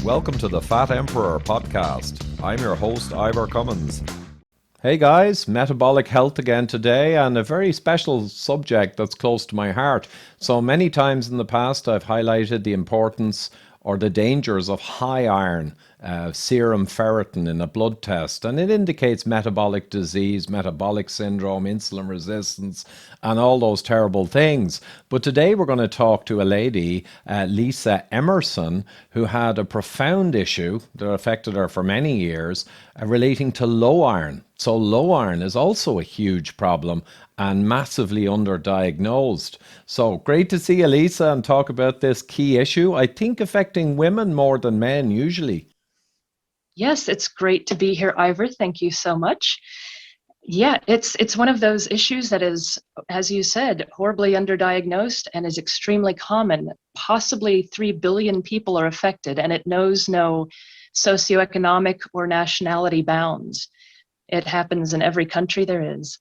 Welcome to the Fat Emperor podcast. I'm your host, Ivor Cummins. Hey guys, metabolic health again today, and a very special subject that's close to my heart. So many times in the past, I've highlighted the importance or the dangers of high iron, serum ferritin in a blood test, and it indicates metabolic disease, metabolic syndrome, insulin resistance, and all those terrible things. But today we're going to talk to a lady, Lisa Emerson, who had a profound issue that affected her for many years relating to low iron. So low iron is also a huge problem and massively underdiagnosed. So great to see you, Lisa, and talk about this key issue, I think affecting women more than men usually. Yes, it's great to be here, Ivor. Thank you so much. Yeah, it's one of those issues that is, as you said, horribly underdiagnosed and is extremely common. Possibly 3 billion people are affected, and it knows no socioeconomic or nationality bounds. It happens in every country there is.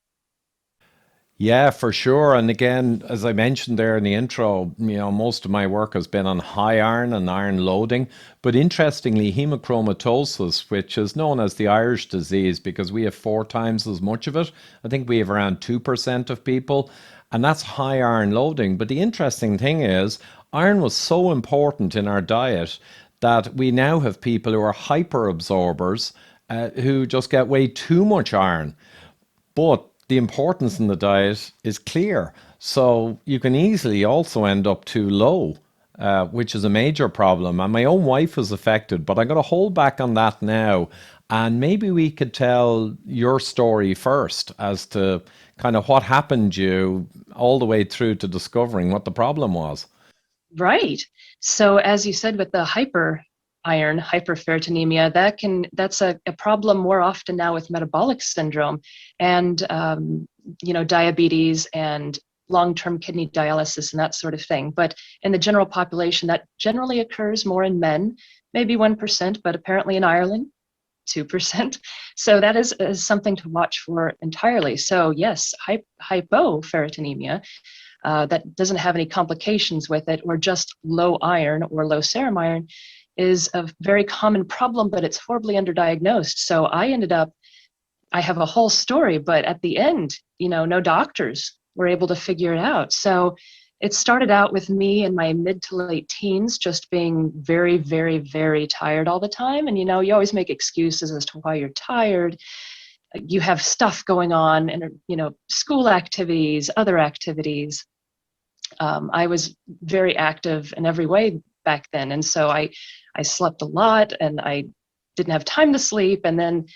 Yeah, for sure. And again, as I mentioned there in the intro, most of my work has been on high iron and iron loading. But interestingly, hemochromatosis, which is known as the Irish disease because we have 4 times as much of it. I think we have around 2% of people, and that's high iron loading. But the interesting thing is, iron was so important in our diet that we now have people who are hyper absorbers who just get way too much iron. But the importance in the diet is clear. So you can easily also end up too low, which is a major problem. And my own wife is affected, but I'm going to hold back on that now. And maybe we could tell your story first as to kind of what happened to you all the way through to discovering what the problem was. Right. So as you said with the hyper iron, hyperferritinemia, that's a problem more often now with metabolic syndrome and diabetes and long-term kidney dialysis and that sort of thing. But in the general population, that generally occurs more in men, maybe 1%, but apparently in Ireland, 2%. So that is something to watch for entirely. So yes, hypoferritinemia that doesn't have any complications with it, or just low iron or low serum iron, is a very common problem, but it's horribly underdiagnosed. So I have a whole story, but at the end, no doctors were able to figure it out. So it started out with me in my mid to late teens, just being very, very, very tired all the time. And, you always make excuses as to why you're tired. You have stuff going on and, school activities, other activities. I was very active in every way back then. And so I slept a lot and I didn't have time to sleep. And then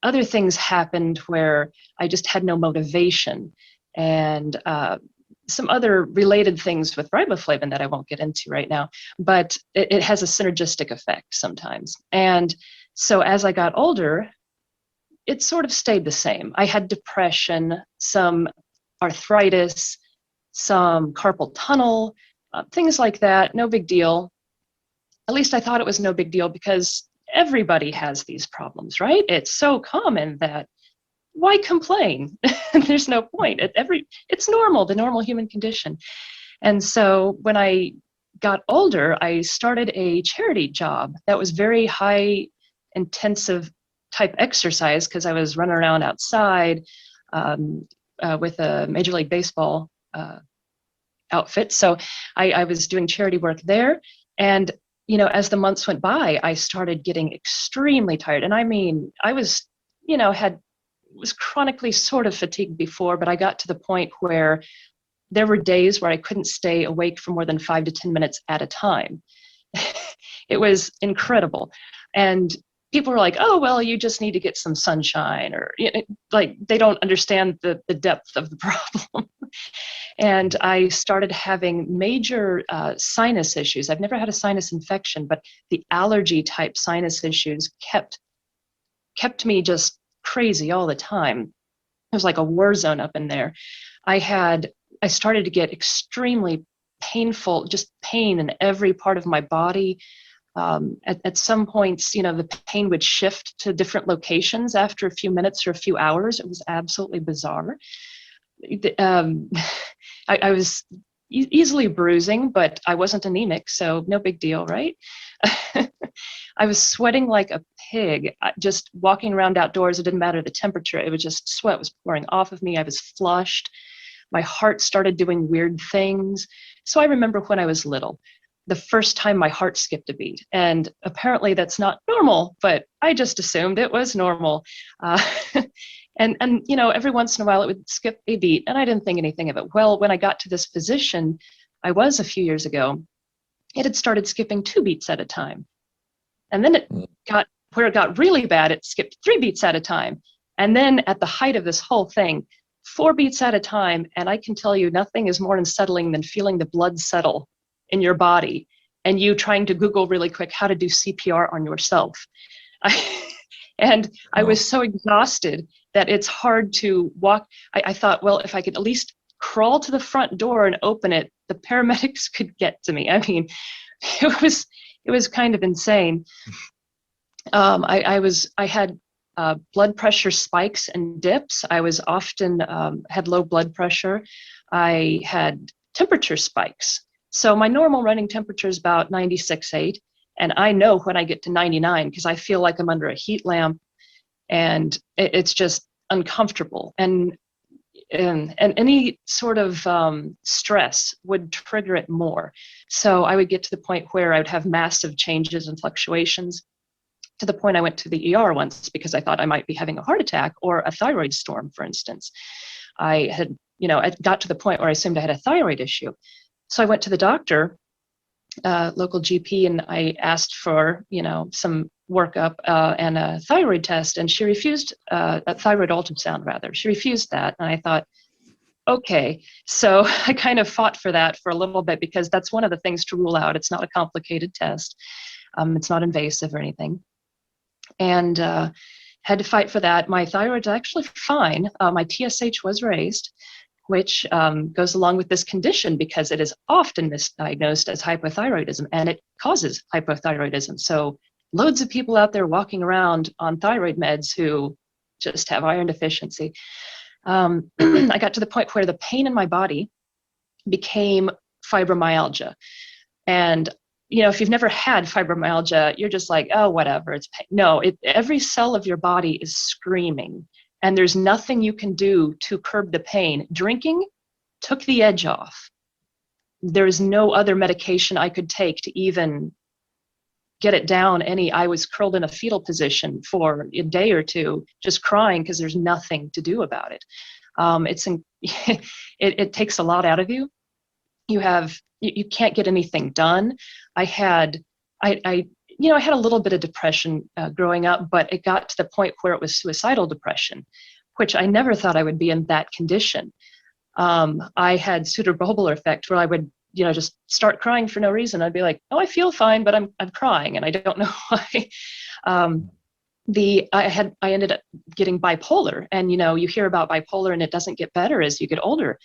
other things happened where I just had no motivation. And some other related things with riboflavin that I won't get into right now, but it has a synergistic effect sometimes. And so as I got older, it sort of stayed the same. I had depression, some arthritis, some carpal tunnel, things like that. No big deal. At least I thought it was no big deal because everybody has these problems, right? It's so common that why complain? There's no point. It's normal, the normal human condition. And so when I got older, I started a charity job that was very high intensive type exercise because I was running around outside with a Major League Baseball outfit. So I was doing charity work there. And, as the months went by, I started getting extremely tired. And I mean, I was, was chronically sort of fatigued before, but I got to the point where there were days where I couldn't stay awake for more than 5 to 10 minutes at a time. It was incredible. And people were like, oh, well, you just need to get some sunshine, or like they don't understand the depth of the problem. And I started having major sinus issues. I've never had a sinus infection, but the allergy type sinus issues kept me just crazy all the time. It was like a war zone up in there. I started to get extremely painful, just pain in every part of my body. At some points, the pain would shift to different locations after a few minutes or a few hours. It was absolutely bizarre. Um, I was easily bruising, but I wasn't anemic, so no big deal, right? I was sweating like a pig, just walking around outdoors. It didn't matter the temperature. It was just sweat was pouring off of me. I was flushed. My heart started doing weird things. So I remember when I was little, the first time my heart skipped a beat. And apparently that's not normal, but I just assumed it was normal. Uh, and you know, every once in a while it would skip a beat, and I didn't think anything of it. Well, when I got to this position, I was a few years ago, it had started skipping 2 beats at a time. And then it got where it got really bad, it skipped 3 beats at a time. And then at the height of this whole thing, 4 beats at a time. And I can tell you, nothing is more unsettling than feeling the blood settle in your body and you trying to Google really quick how to do CPR on yourself. And I was so exhausted that it's hard to walk. I thought, well, if I could at least crawl to the front door and open it, the paramedics could get to me. I mean, it was kind of insane. I had blood pressure spikes and dips. I was often had low blood pressure. I had temperature spikes. So my normal running temperature is about 96.8. And I know when I get to 99 because I feel like I'm under a heat lamp, and it's just uncomfortable. And any sort of stress would trigger it more. So I would get to the point where I would have massive changes and fluctuations, to the point I went to the ER once because I thought I might be having a heart attack or a thyroid storm, for instance. I had, you know, it got to the point where I assumed I had a thyroid issue. So I went to the doctor, local GP, and I asked for, you know, some workup and a thyroid test, and she refused, a thyroid ultrasound rather. She refused that, and I thought, okay. So I kind of fought for that for a little bit because that's one of the things to rule out. It's not a complicated test. It's not invasive or anything. And had to fight for that. My thyroid's actually fine. My TSH was raised, which goes along with this condition because it is often misdiagnosed as hypothyroidism, and it causes hypothyroidism. So loads of people out there walking around on thyroid meds who just have iron deficiency. I got to the point where the pain in my body became fibromyalgia. And you know, if you've never had fibromyalgia, you're just like, oh, whatever, it's pain. No, every cell of your body is screaming, and there's nothing you can do to curb the pain. Drinking took the edge off. There is no other medication I could take to even get it down any. I was curled in a fetal position for a day or two, just crying because there's nothing to do about it. It takes a lot out of you. You can't get anything done. I had a little bit of depression growing up, but it got to the point where it was suicidal depression, which I never thought I would be in that condition. I had pseudobulbar effect where I would, you know, just start crying for no reason. I'd be like, oh, I feel fine, but I'm crying, and I don't know why. I ended up getting bipolar, and you know, you hear about bipolar and it doesn't get better as you get older.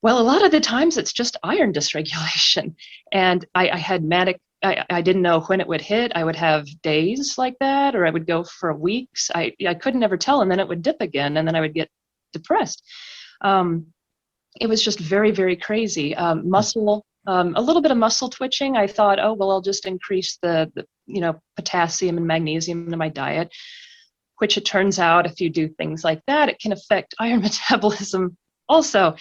Well, a lot of the times it's just iron dysregulation. And I had manic, I didn't know when it would hit. I would have days like that, or I would go for weeks. I couldn't ever tell, and then it would dip again, and then I would get depressed. It was just very, very crazy. A little bit of muscle twitching. I thought, oh, well, I'll just increase the potassium and magnesium in my diet, which it turns out if you do things like that, it can affect iron metabolism also.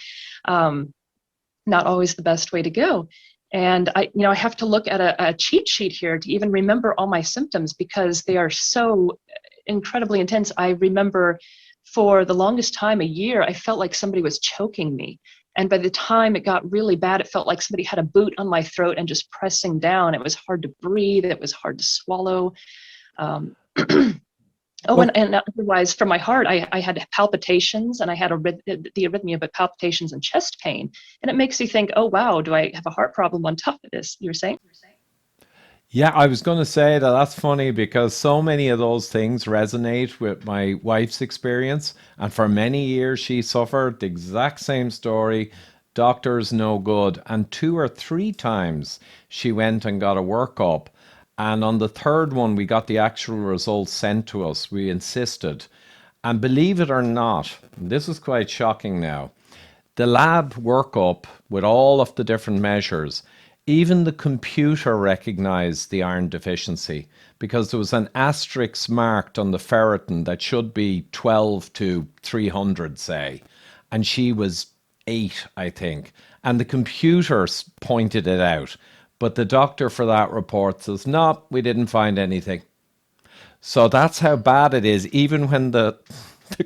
Not always the best way to go. And I have to look at a cheat sheet here to even remember all my symptoms because they are so incredibly intense. I remember for the longest time, a year, I felt like somebody was choking me. And by the time it got really bad, it felt like somebody had a boot on my throat and just pressing down. It was hard to breathe. It was hard to swallow. And otherwise, for my heart, I had palpitations, and I had the arrhythmia, but palpitations and chest pain. And it makes you think, oh, wow, do I have a heart problem on top of this? You were saying? Yeah, I was going to say that that's funny because so many of those things resonate with my wife's experience. And for many years, she suffered the exact same story. Doctors no good. And 2 or 3 times she went and got a workup. And on the third one, we got the actual results sent to us. We insisted. And believe it or not, this is quite shocking now. The lab workup with all of the different measures, Even the computer recognized the iron deficiency because there was an asterisk marked on the ferritin that should be 12 to 300, say, and she was 8, I think. And the computer pointed it out. But the doctor for that report says, no, we didn't find anything. So that's how bad it is, even when the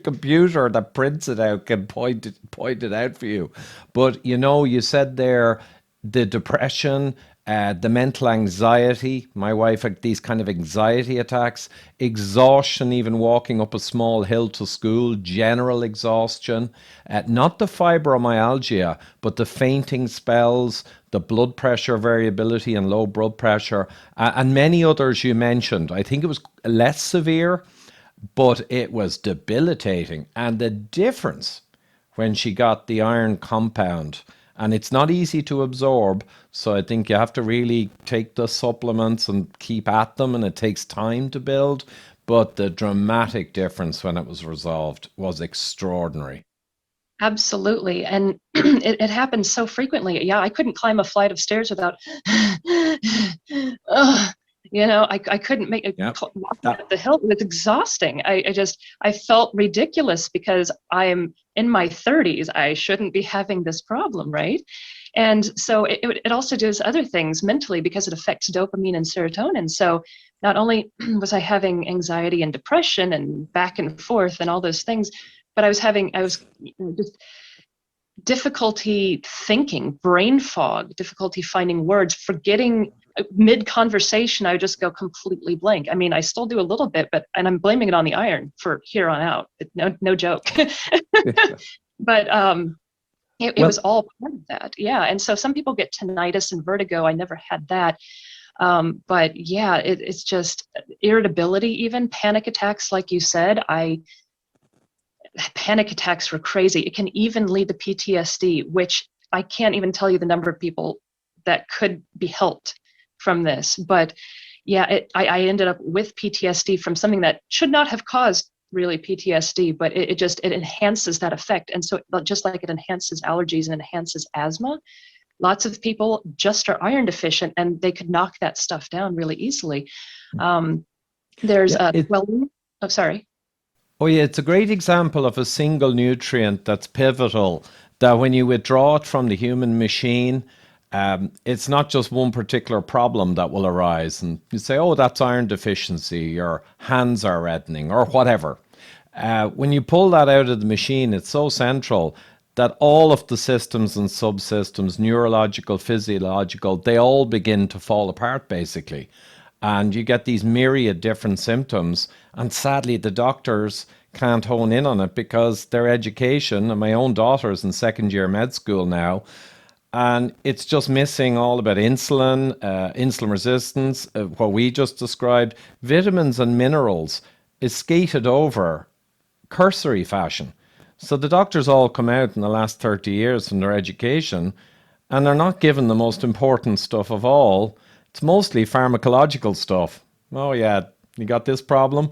computer that prints it out can point it out for you. But you know, you said there the depression, the mental anxiety. My wife had these kind of anxiety attacks, exhaustion, even walking up a small hill to school, general exhaustion, not the fibromyalgia, but the fainting spells, the blood pressure variability and low blood pressure, and many others you mentioned. I think it was less severe, but it was debilitating. And the difference when she got the iron compound, and it's not easy to absorb, so I think you have to really take the supplements and keep at them, and it takes time to build. But the dramatic difference when it was resolved was extraordinary. Absolutely. And it happens so frequently. Yeah, I couldn't climb a flight of stairs without, ugh, I couldn't make Yeah, walk that up the hill. It was exhausting. I felt ridiculous because I'm in my 30s. I shouldn't be having this problem, right? And so it also does other things mentally because it affects dopamine and serotonin. So not only was I having anxiety and depression and back and forth and all those things, but I was just difficulty thinking, brain fog, difficulty finding words, forgetting mid conversation. I would just go completely blank. I mean, I still do a little bit, and I'm blaming it on the iron for here on out. No joke. But it was well, all part of that. Yeah. And so some people get tinnitus and vertigo. I never had that. But yeah, it's just irritability, even panic attacks, like you said. Panic attacks were crazy. It can even lead to PTSD, which I can't even tell you the number of people that could be helped from this. But yeah, I ended up with PTSD from something that should not have caused really PTSD, but it enhances that effect. And so just like it enhances allergies and enhances asthma, lots of people just are iron deficient and they could knock that stuff down really easily. Um, there's yeah, a, well, oh, sorry. oh yeah, it's a great example of a single nutrient that's pivotal. That when you withdraw it from the human machine, it's not just one particular problem that will arise, and you say, "Oh, that's iron deficiency," your hands are reddening, or whatever. When you pull that out of the machine, it's so central that all of the systems and subsystems, neurological, physiological, they all begin to fall apart basically. And you get these myriad different symptoms. And sadly, the doctors can't hone in on it because their education, and my own daughter's in second year med school now, and it's just missing all about insulin, insulin resistance, what we just described, vitamins and minerals is skated over cursory fashion. So the doctors all come out in the last 30 years from their education and they're not given the most important stuff of all. It's mostly pharmacological stuff. Oh, yeah, you got this problem?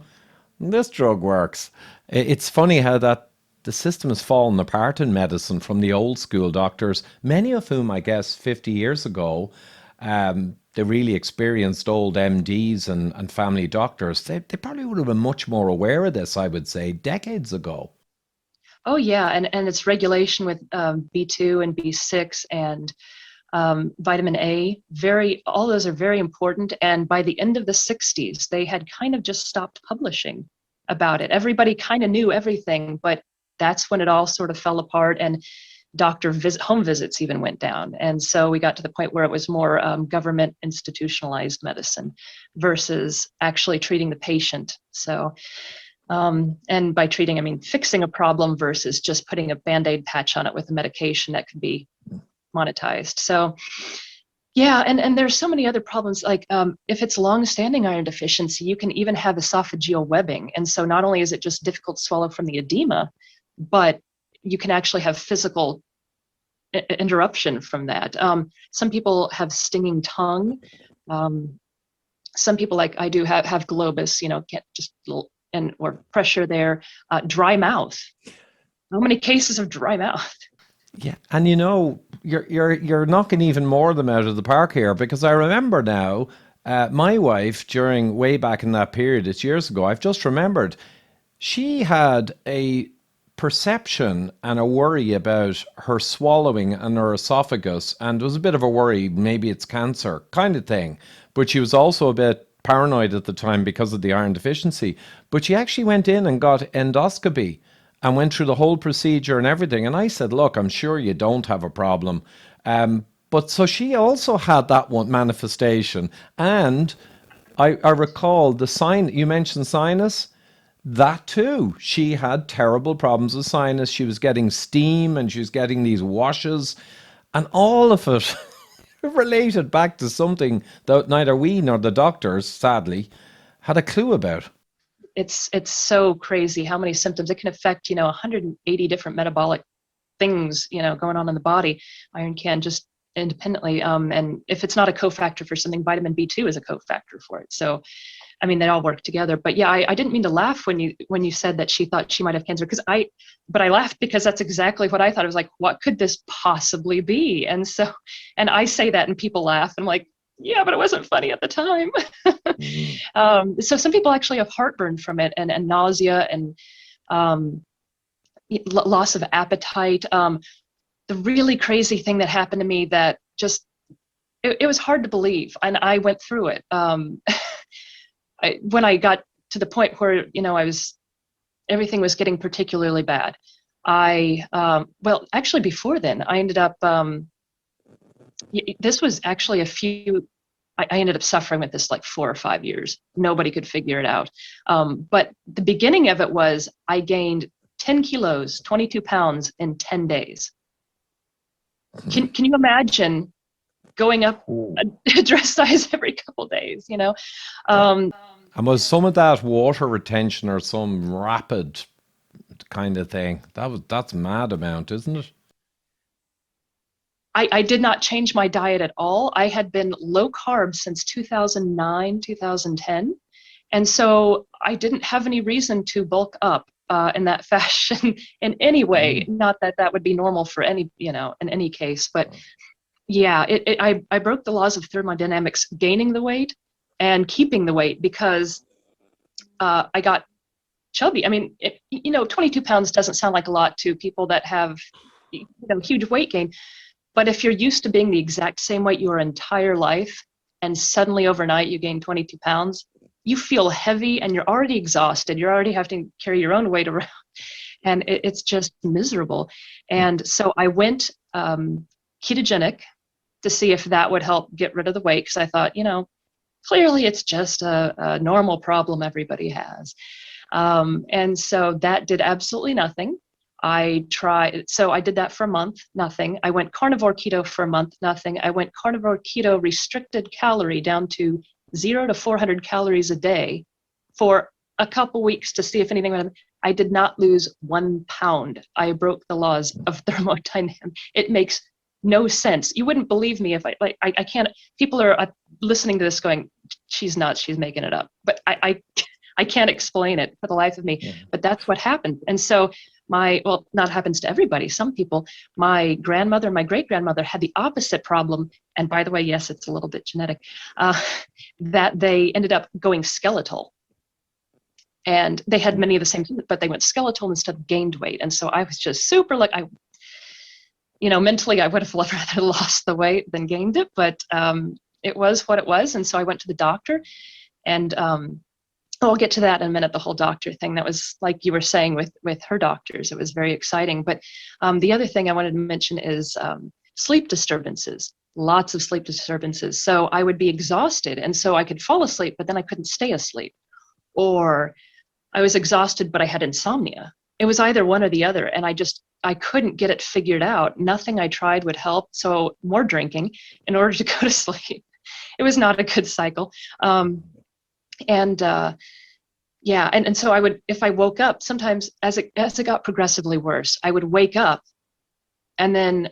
This drug works. It's funny how that the system has fallen apart in medicine from the old school doctors, many of whom, I guess, 50 years ago, the really experienced old MDs and family doctors, they probably would have been much more aware of this, I would say, decades ago. Oh yeah, and it's regulation with B2 and B6 and vitamin A. All those are very important. And by the end of the 60s, they had kind of just stopped publishing about it. Everybody kind of knew everything, but that's when it all sort of fell apart and home visits even went down. And so we got to the point where it was more government institutionalized medicine versus actually treating the patient. So and by treating, I mean fixing a problem versus just putting a Band-Aid patch on it with a medication that could be monetized. So yeah, and there's so many other problems. Like if it's long-standing iron deficiency, you can even have esophageal webbing. And so not only is it just difficult to swallow from the edema, but you can actually have physical interruption from that. Some people have stinging tongue. Some people, like I do, have globus, get just little or pressure there. Dry mouth. How many cases of dry mouth? Yeah, and you're knocking even more of them out of the park here because I remember now, my wife during way back in that period, it's years ago. I've just remembered she had a perception and a worry about her swallowing and her esophagus, and it was a bit of a worry, maybe it's cancer kind of thing. But she was also a bit paranoid at the time because of the iron deficiency. But she actually went in and got endoscopy and went through the whole procedure and everything. And I said, look, I'm sure you don't have a problem. But so she also had that one manifestation. And I recall the sign, you mentioned sinus. That too. She had terrible problems with sinus. She was getting steam and she was getting these washes, and all of it related back to something that neither we nor the doctors, sadly, had a clue about. It's so crazy how many symptoms it can affect, 180 different metabolic things, going on in the body. Iron can just independently, and if it's not a cofactor for something, vitamin B2 is a cofactor for it. So I mean, they all work together. But yeah, I didn't mean to laugh when you said that she thought she might have cancer, but I laughed because that's exactly what I thought. I was like, what could this possibly be? And I say that and people laugh. And I'm like, yeah, but it wasn't funny at the time. Mm. So some people actually have heartburn from it, and nausea, and um, loss of appetite. The really crazy thing that happened to me that just, it was hard to believe. And I went through it. When I got to the point where everything was getting particularly bad, well, actually before then I ended up, this was actually I ended up suffering with this like 4 or 5 years. Nobody could figure it out. But the beginning of it was I gained 10 kilos, 22 pounds in 10 days. Can you imagine going up Ooh. a dress size every couple of days, Um, And was some of that water retention or some rapid kind of thing? That's mad amount, isn't it? I did not change my diet at all. I had been low carb since 2009, 2010. And so I didn't have any reason to bulk up in that fashion in any way. Mm. Not that that would be normal for any, in any case. But yeah, I broke the laws of thermodynamics, gaining the weight and keeping the weight because I got chubby. I mean, 22 pounds doesn't sound like a lot to people that have, huge weight gain. But if you're used to being the exact same weight your entire life, and suddenly overnight you gain 22 pounds, you feel heavy and you're already exhausted. You're already having to carry your own weight around, and it's just miserable. And so I went ketogenic to see if that would help get rid of the weight, because I thought, clearly it's just a normal problem everybody has. And so that did absolutely nothing. So I did that for a month, nothing. I went carnivore keto for a month, nothing. I went carnivore keto restricted calorie down to 0 to 400 calories a day for a couple weeks to see if anything would happen. I did not lose 1 pound. I broke the laws of thermodynamics. It makes no sense. You wouldn't believe me if I can't, people are listening to this going, she's nuts, she's making it up. But I can't explain it for the life of me, Yeah. but that's what happened. And so not happens to everybody. Some people, my grandmother and my great grandmother had the opposite problem. And by the way, yes, it's a little bit genetic, that they ended up going skeletal. And they had many of the same things, but they went skeletal instead of gained weight. And so I was just super mentally I would have rather lost the weight than gained it, but it was what it was. And so I went to the doctor, and I'll get to that in a minute, the whole doctor thing. That was like you were saying with her doctors. It was very exciting. But the other thing I wanted to mention is sleep disturbances, lots of sleep disturbances. So I would be exhausted, and so I could fall asleep, but then I couldn't stay asleep. Or I was exhausted, but I had insomnia. It was either one or the other. And I couldn't get it figured out. Nothing I tried would help. So more drinking in order to go to sleep. It was not a good cycle. And so I would, if I woke up, sometimes as it got progressively worse, I would wake up, and then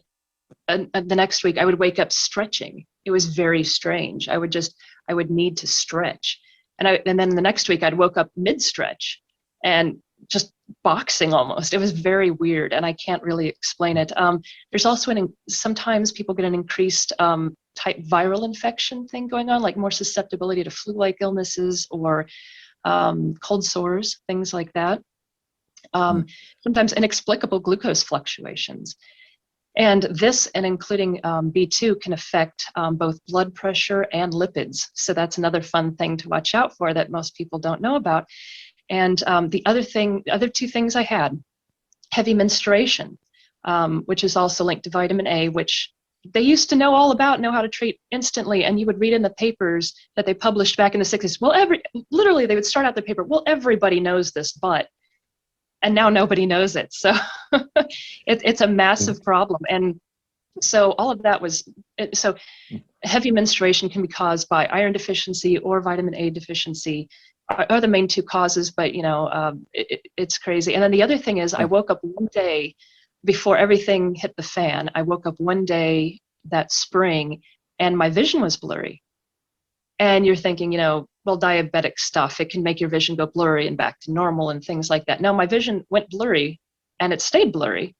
the next week I would wake up stretching. It was very strange. I would need to stretch, and then the next week I'd woke up mid stretch and just boxing almost. It was very weird, and I can't really explain it. There's also sometimes people get an increased type viral infection thing going on, like more susceptibility to flu-like illnesses or cold sores, things like that. Mm. Sometimes inexplicable glucose fluctuations. And this, and including B2, can affect both blood pressure and lipids. So that's another fun thing to watch out for that most people don't know about. And the other two things I had, heavy menstruation, which is also linked to vitamin A, which they used to know all about, know how to treat instantly. And you would read in the papers that they published back in the 60s. Well, literally they would start out the paper, well, everybody knows this, but, and now nobody knows it. So it's a massive problem. And so all of that was, so heavy menstruation can be caused by iron deficiency or vitamin A deficiency are the main two causes, but it's crazy. And then the other thing is I woke up one day before everything hit the fan. I woke up one day that spring and my vision was blurry. And you're thinking, well, diabetic stuff, it can make your vision go blurry and back to normal and things like that. No, my vision went blurry and it stayed blurry.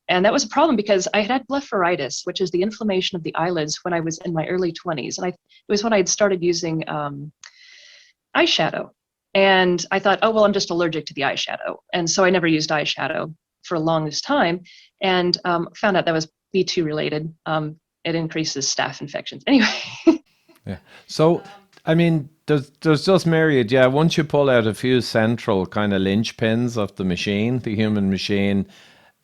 And that was a problem because I had blepharitis, which is the inflammation of the eyelids when I was in my early 20s. And it was when I had started using eyeshadow. And I thought, oh, well, I'm just allergic to the eyeshadow. And so I never used eyeshadow for the longest time, and found out that was B2 related. It increases staph infections. Anyway. Yeah. So, I mean, there's just myriad. Yeah. Once you pull out a few central kind of linchpins of the machine, the human machine,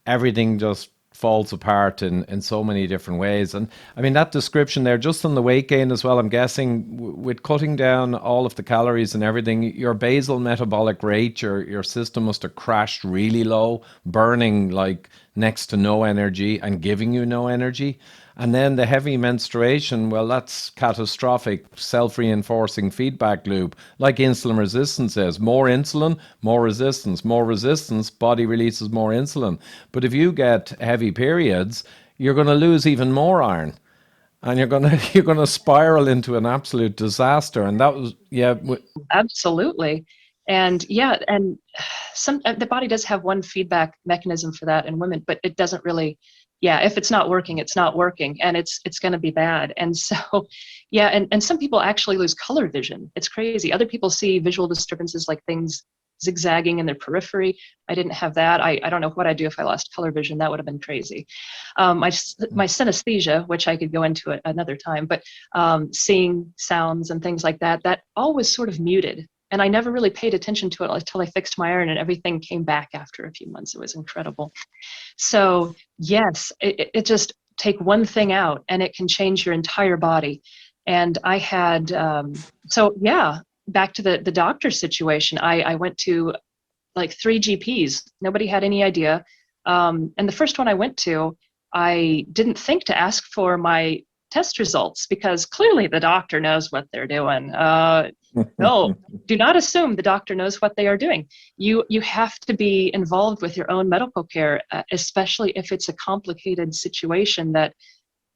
everything just falls apart in so many different ways. And I mean, that description there, just on the weight gain as well, I'm guessing with cutting down all of the calories and everything, your basal metabolic rate, your system must have crashed really low, burning like next to no energy and giving you no energy. And then the heavy menstruation, well, that's catastrophic, self-reinforcing feedback loop, like insulin resistance is. More insulin, more resistance, body releases more insulin. But if you get heavy periods, you're going to lose even more iron. And you're gonna spiral into an absolute disaster. And that was, yeah. Absolutely. And yeah, and the body does have one feedback mechanism for that in women, but it doesn't really, yeah, if it's not working, it's not working, and it's going to be bad. And so, yeah, and some people actually lose color vision. It's crazy. Other people see visual disturbances like things zigzagging in their periphery. I didn't have that. I don't know what I'd do if I lost color vision. That would have been crazy. My synesthesia, which I could go into another time, but seeing sounds and things like that, that all was sort of muted. And I never really paid attention to it until I fixed my iron and everything came back after a few months. It was incredible. So yes, it just take one thing out and it can change your entire body. And I had, so yeah, back to the doctor situation. I went to like 3 GPs. Nobody had any idea. And the first one I went to, I didn't think to ask for my test results because clearly the doctor knows what they're doing. No, do not assume the doctor knows what they are doing. You have to be involved with your own medical care, especially if it's a complicated situation that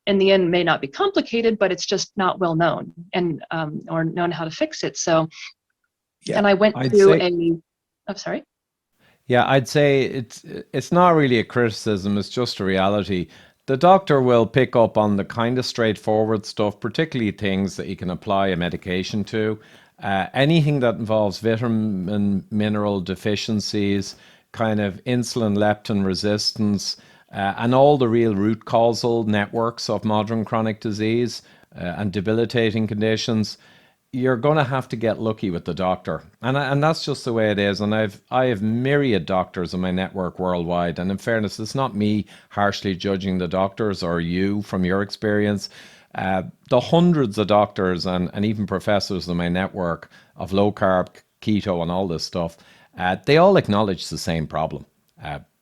in the end may not be complicated, but it's just not well known and or known how to fix it. So, yeah, and I went to I'm sorry. Yeah, I'd say it's not really a criticism, it's just a reality. The doctor will pick up on the kind of straightforward stuff, particularly things that you can apply a medication to. Anything that involves vitamin, mineral deficiencies, kind of insulin leptin resistance, and all the real root causal networks of modern chronic disease and debilitating conditions, you're going to have to get lucky with the doctor. And that's just the way it is. And I have myriad doctors in my network worldwide. And in fairness, it's not me harshly judging the doctors or you from your experience. The hundreds of doctors and even professors in my network of low carb, keto and all this stuff, they all acknowledge the same problem,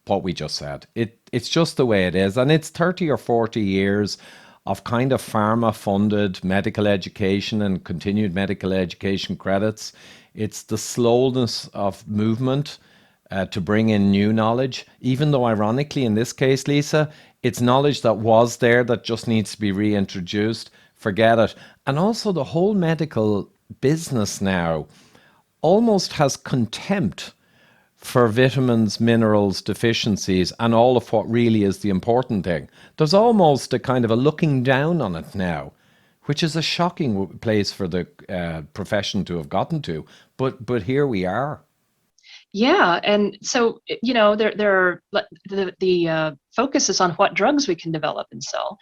what we just said. It's just the way it is. And it's 30 or 40 years of kind of pharma-funded medical education and continued medical education credits. It's the slowness of movement to bring in new knowledge, even though ironically in this case, Lisa, it's knowledge that was there that just needs to be reintroduced. Forget it. And also the whole medical business now almost has contempt for vitamins, minerals, deficiencies, and all of what really is the important thing. There's almost a kind of a looking down on it now, which is a shocking place for the profession to have gotten to. But here we are. Yeah, and so there are the focus is on what drugs we can develop and sell.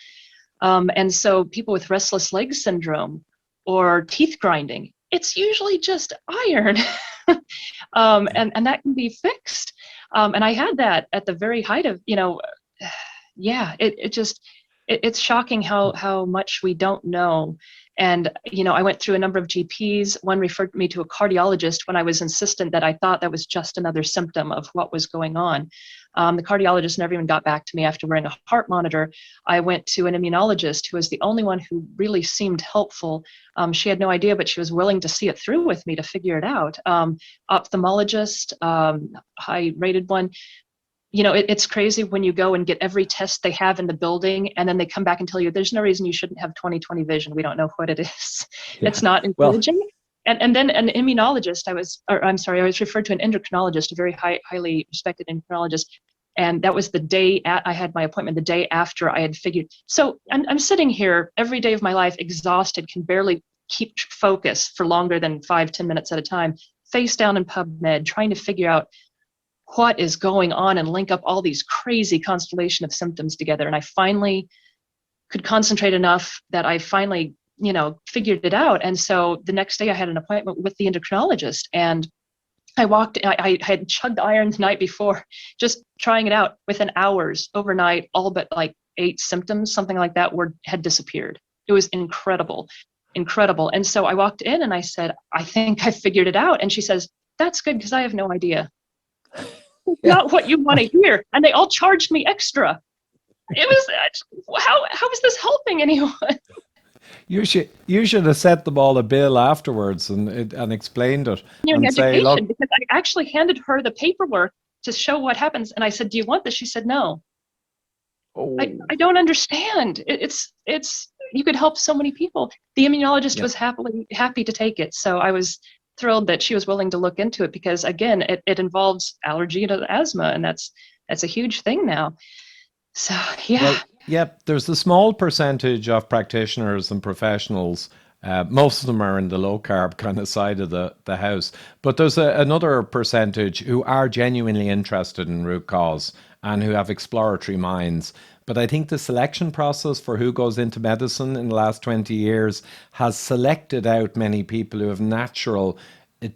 And so people with restless leg syndrome or teeth grinding, it's usually just iron. And that can be fixed. And I had that at the very height of, yeah, it's shocking how much we don't know. And, I went through a number of GPs. One referred me to a cardiologist when I was insistent that I thought that was just another symptom of what was going on. The cardiologist never even got back to me after wearing a heart monitor. I went to an immunologist who was the only one who really seemed helpful. She had no idea, but she was willing to see it through with me to figure it out. Ophthalmologist, high-rated one. It's crazy when you go and get every test they have in the building, and then they come back and tell you there's no reason you shouldn't have 20/20 vision. We don't know what it is. Yeah. It's not Well, encouraging. And then an immunologist, I was referred to an endocrinologist, a very highly respected endocrinologist. And that was the day I had my appointment, the day after I had figured. So I'm sitting here every day of my life, exhausted, can barely keep focus for longer than 5-10 minutes at a time, face down in PubMed, trying to figure out what is going on and link up all these crazy constellation of symptoms together. And I finally could concentrate enough that I finally, figured it out. And so the next day I had an appointment with the endocrinologist, and I had chugged iron the night before, just trying it out. Within hours, overnight, all but like 8 symptoms, something like that, had disappeared. It was incredible. And so I walked in and I said, I think I figured it out. And she says, that's good, because I have no idea. yeah. Not what you want to hear. And they all charged me extra. It was, how is this helping anyone? You should have sent them all a bill afterwards and explained it Continuing and say, look, education, because I actually handed her the paperwork to show what happens. And I said, do you want this? She said, no. I oh, don't understand. It's you could help so many people. The immunologist yeah. was happy to take it. So I was thrilled that she was willing to look into it, because again, it involves allergy to asthma, and that's a huge thing now. So yeah. Well, yep, there's a small percentage of practitioners and professionals. Most of them are in the low carb kind of side of the house. But there's another percentage who are genuinely interested in root cause and who have exploratory minds. But I think the selection process for who goes into medicine in the last 20 years has selected out many people who have natural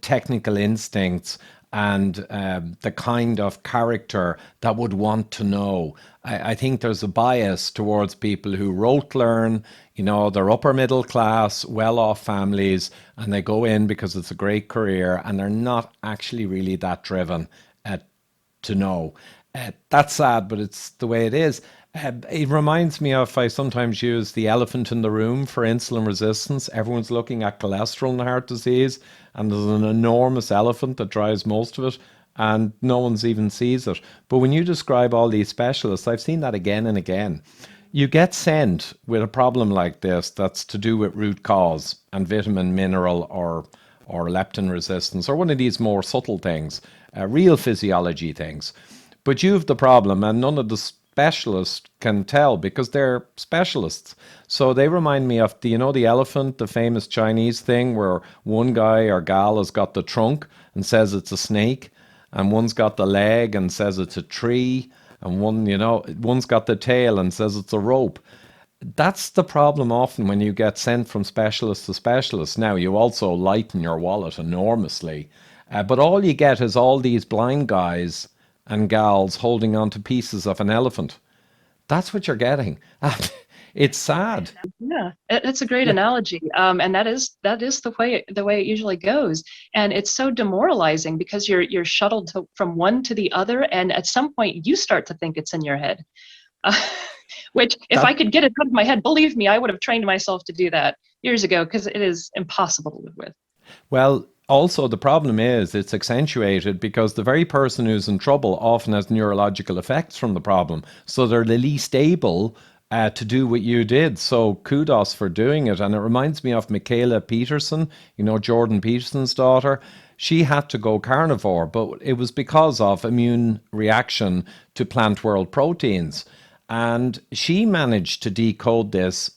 technical instincts and the kind of character that would want to know. I think there's a bias towards people who rote learn, they're upper middle class, well off families, and they go in because it's a great career, and they're not actually really that driven to know. That's sad, but it's the way it is. It reminds me of, I sometimes use the elephant in the room for insulin resistance. Everyone's looking at cholesterol and heart disease, and there's an enormous elephant that drives most of it, and no one's even sees it. But when you describe all these specialists, I've seen that again and again. You get sent with a problem like this that's to do with root cause and vitamin, mineral, or leptin resistance, or one of these more subtle things, real physiology things. But you have the problem, and none of the specialists can tell because they're specialists. So they remind me of the elephant, the famous Chinese thing where one guy or gal has got the trunk and says it's a snake, and one's got the leg and says it's a tree, and one's got the tail and says it's a rope. That's the problem often when you get sent from specialist to specialist. Now, you also lighten your wallet enormously, but all you get is all these blind guys and gals holding on to pieces of an elephant. That's what you're getting. It's sad. Yeah, it's a great Yeah. analogy, and that is the way it usually goes, and it's so demoralizing because you're shuttled from one to the other, and at some point you start to think it's in your head, uh, which if That I could get it out of my head, believe me, I would have trained myself to do that years ago, because it is impossible to live with. Well, also the problem is it's accentuated because the very person who's in trouble often has neurological effects from the problem. So they're the least able to do what you did. So kudos for doing it. And it reminds me of Michaela Peterson, Jordan Peterson's daughter. She had to go carnivore, but it was because of immune reaction to plant world proteins. And she managed to decode this,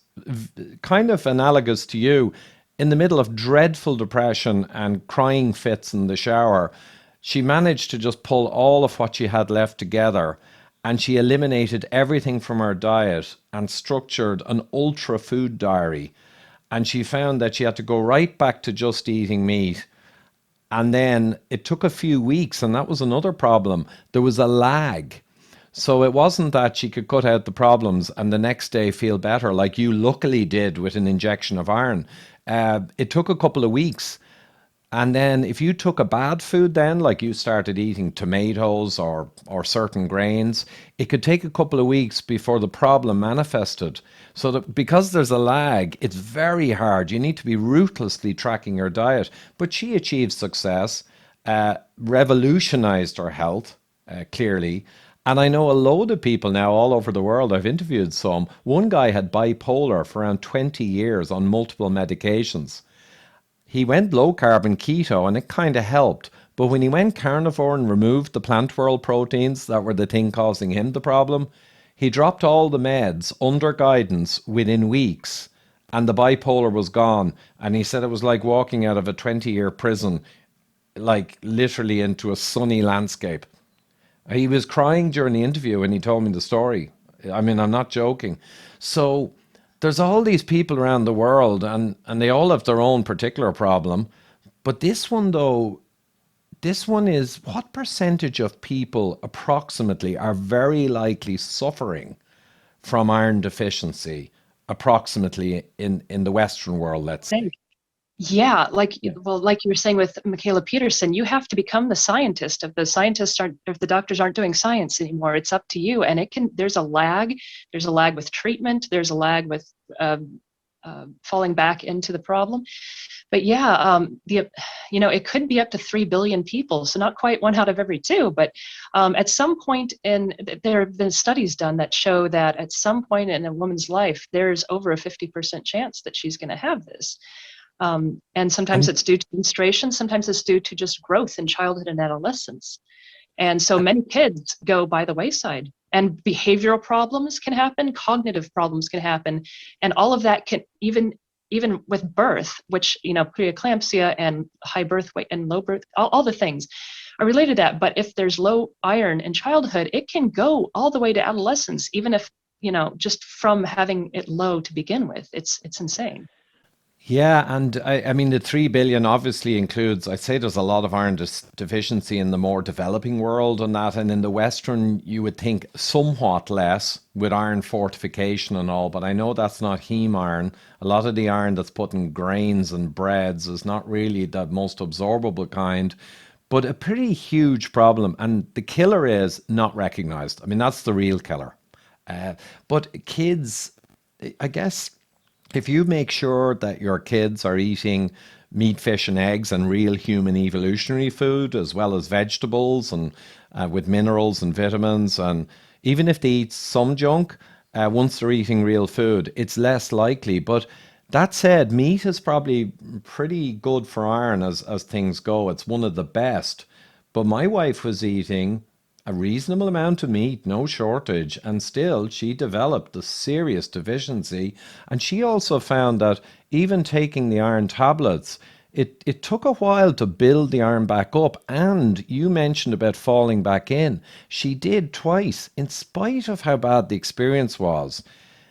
kind of analogous to you, in the middle of dreadful depression and crying fits in the shower. She managed to just pull all of what she had left together, and she eliminated everything from her diet and structured an ultra food diary. And she found that she had to go right back to just eating meat. And then it took a few weeks, and that was another problem. There was a lag. So it wasn't that she could cut out the problems and the next day feel better, like you luckily did with an injection of iron. It took a couple of weeks. And then if you took a bad food then, like you started eating tomatoes or certain grains, it could take a couple of weeks before the problem manifested. So that because there's a lag, it's very hard. You need to be ruthlessly tracking your diet. But she achieved success, revolutionized her health, clearly. And I know a load of people now all over the world. I've interviewed some. One guy had bipolar for around 20 years on multiple medications. He went low carb and keto and it kind of helped. But when he went carnivore and removed the plant world proteins that were the thing causing him the problem, he dropped all the meds under guidance within weeks and the bipolar was gone. And he said it was like walking out of a 20-year prison, like literally into a sunny landscape. He was crying during the interview when he told me the story. I mean, I'm not joking. So there's all these people around the world and they all have their own particular problem. But this one, though, this one is what percentage of people approximately are very likely suffering from iron deficiency, approximately in the Western world, let's say? Yeah, Yeah. well, like you were saying with Michaela Peterson, you have to become the scientist. If the doctors aren't doing science anymore, it's up to you. And there's a lag. There's a lag with treatment. There's a lag with falling back into the problem. But yeah, it could be up to 3 billion people, so not quite one out of every two. But at some point there have been studies done that show that at some point in a woman's life, there's over a 50% chance that she's going to have this. And sometimes And it's due to menstruation, sometimes it's due to just growth in childhood and adolescence. And so many kids go by the wayside. And behavioral problems can happen, cognitive problems can happen, and all of that can even with birth, which preeclampsia and high birth weight and low birth, all the things are related to that. But if there's low iron in childhood, it can go all the way to adolescence, even if just from having it low to begin with. It's insane. yeah, and I mean, the 3 billion obviously includes, I'd say there's a lot of iron deficiency in the more developing world and that. And in the Western, you would think somewhat less with iron fortification and all. But I know that's not heme iron. A lot of the iron that's put in grains and breads is not really the most absorbable kind, but a pretty huge problem. And the killer is not recognized. I mean, that's the real killer. Uh, but kids, I guess if you make sure that your kids are eating meat, fish, and eggs and real human evolutionary food, as well as vegetables and with minerals and vitamins, and even if they eat some junk, once they're eating real food, it's less likely. But that said, meat is probably pretty good for iron as things go. It's one of the best. But my wife was eating a reasonable amount of meat, no shortage, and still she developed a serious deficiency. And she also found that even taking the iron tablets, it took a while to build the iron back up. And you mentioned about falling back in. She did twice, in spite of how bad the experience was.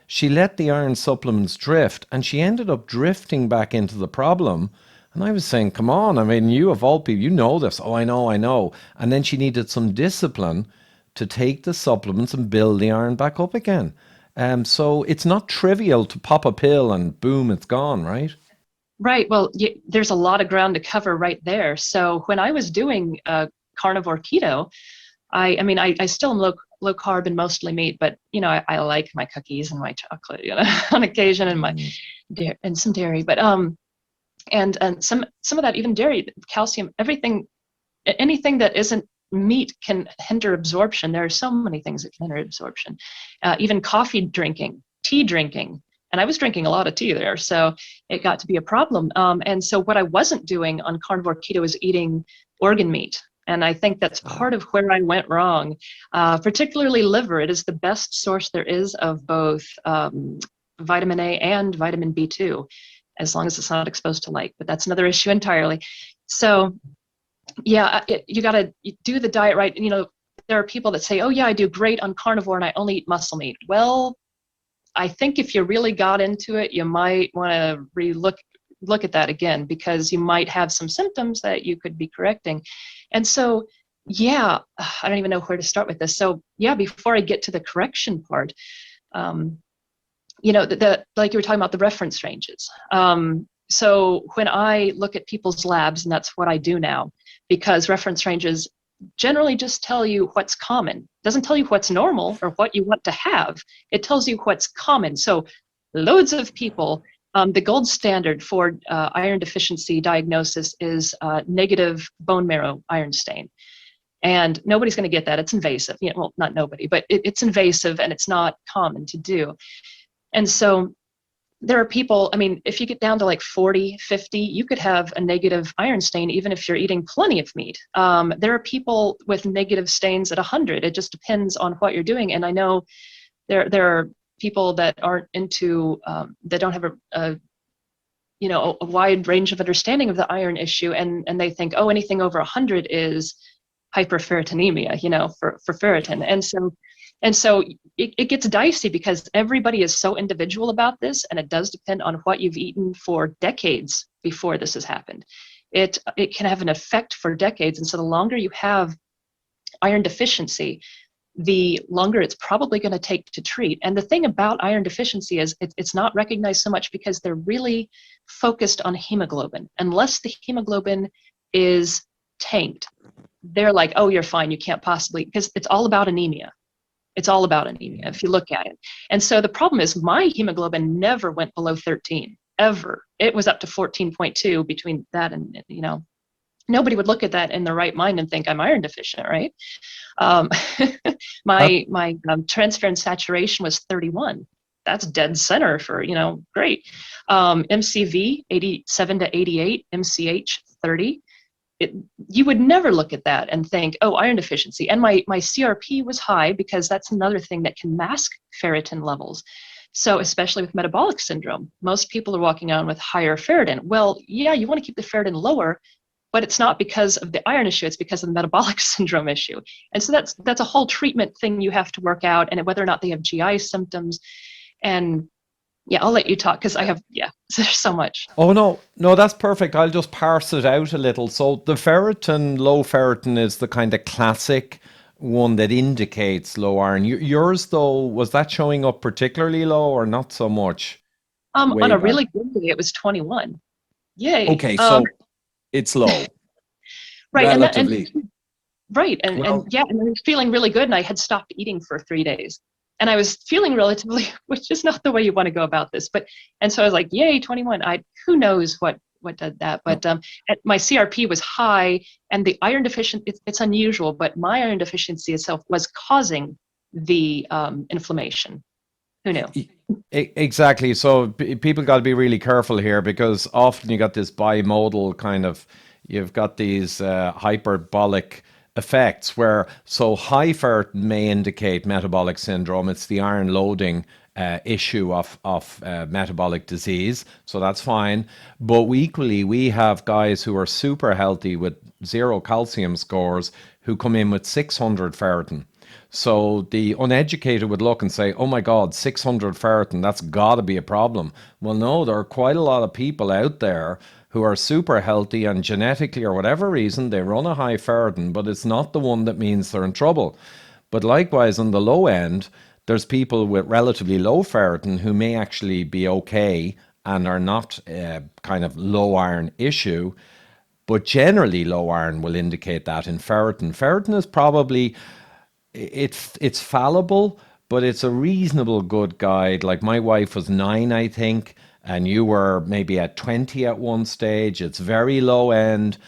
She let the iron supplements drift and she ended up drifting back into the problem. And I was saying, come on, I mean, you of all people, you know this. Oh, I know, I know. And then she needed some discipline to take the supplements and build the iron back up again. So it's not trivial to pop a pill and boom, it's gone, right? Right. Well, there's a lot of ground to cover right there. So when I was doing carnivore keto, I still am low carb and mostly meat, but I like my cookies and my chocolate, on occasion, and my Mm. and some dairy. But and some of that, even dairy, calcium, everything, anything that isn't meat can hinder absorption. There are so many things that can hinder absorption. Even coffee drinking tea drinking. And I was drinking a lot of tea there. So it got to be a problem. And so what I wasn't doing on carnivore keto is eating organ meat. And I think that's part of where I went wrong, particularly liver. It is the best source there is of both vitamin A and vitamin B2, as long as it's not exposed to light. But that's another issue entirely. So yeah, you got to do the diet right. You know, there are people that say, oh yeah, I do great on carnivore and I only eat muscle meat. Well, I think if you really got into it, you might want to look at that again, because you might have some symptoms that you could be correcting. And so, yeah, I don't even know where to start with this. So yeah, before I get to the correction part, you know, like you were talking about the reference ranges. So when I look at people's labs, and that's what I do now, because reference ranges generally just tell you what's common. It doesn't tell you what's normal or what you want to have. It tells you what's common. So loads of people, the gold standard for iron deficiency diagnosis is negative bone marrow iron stain. And nobody's going to get that. It's invasive. You know, well, not nobody, but it's invasive and it's not common to do. And so there are people, I mean, if you get down to like 40, 50, you could have a negative iron stain even if you're eating plenty of meat. There are people with negative stains at 100. It just depends on what you're doing. And I know there are people that aren't into, that don't have a wide range of understanding of the iron issue, and they think, oh, anything over 100 is hyperferritinemia, you know, for ferritin. And so it gets dicey because everybody is so individual about this, and it does depend on what you've eaten for decades before this has happened. It can have an effect for decades, and so the longer you have iron deficiency, the longer it's probably going to take to treat. And the thing about iron deficiency is it's not recognized so much because they're really focused on hemoglobin. Unless the hemoglobin is tanked, they're like, oh, you're fine, you can't possibly, because it's all about anemia. It's all about anemia if you look at it. And so the problem is my hemoglobin never went below 13, ever. It was up to 14.2 between that and, you know, nobody would look at that in their right mind and think I'm iron deficient, right? My transferrin saturation was 31. That's dead center for, you know, great. MCV, 87 to 88, MCH, 30. You would never look at that and think, oh, iron deficiency. And my CRP was high because that's another thing that can mask ferritin levels. So especially with metabolic syndrome, most people are walking on with higher ferritin. Well, yeah, you want to keep the ferritin lower, but it's not because of the iron issue, it's because of the metabolic syndrome issue. And so that's a whole treatment thing you have to work out, and whether or not they have GI symptoms. And yeah, I'll let you talk because there's so much. Oh, no, that's perfect. I'll just parse it out a little. So the ferritin, low ferritin is the kind of classic one that indicates low iron. Yours, though, was that showing up particularly low or not so much? On Way a back. really good day, it was 21. Yay. Okay, so it's low, Right. relatively. Right. Well, And I was feeling really good, and I had stopped eating for 3 days. And I was feeling relatively, which is not the way you want to go about this. And so I was like, yay, 21. Who knows what did that? But my CRP was high, and the iron deficiency, it's unusual, but my iron deficiency itself was causing the inflammation. Who knew? Exactly. So people got to be really careful here, because often you got this bimodal kind of, you've got these hyperbolic effects where, so high ferritin may indicate metabolic syndrome. It's the iron loading issue of metabolic disease. So that's fine. But equally, we have guys who are super healthy with zero calcium scores who come in with 600 ferritin. So the uneducated would look and say, oh my God, 600 ferritin, that's got to be a problem. Well, no, there are quite a lot of people out there who are super healthy, and genetically or whatever reason, they run a high ferritin, but it's not the one that means they're in trouble. But likewise, on the low end, there's people with relatively low ferritin who may actually be okay and are not kind of low iron issue. But generally, low iron will indicate that in ferritin. Ferritin is probably, it's fallible, but it's a reasonable good guide. Like my wife was 9, I think, and you were maybe at 20 at one stage. It's very low end.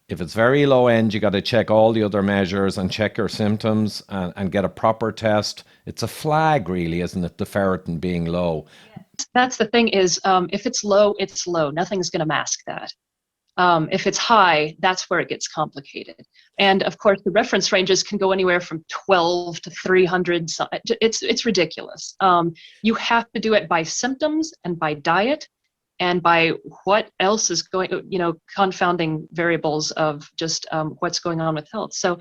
If it's very low end, you got to check all the other measures and check your symptoms and get a proper test. It's a flag, really, isn't it? The ferritin being low. That's the thing is, if it's low, it's low. Nothing's going to mask that. If it's high, that's where it gets complicated. And of course, the reference ranges can go anywhere from 12 to 300. It's ridiculous. You have to do it by symptoms and by diet and by what else is going, confounding variables of just what's going on with health. So,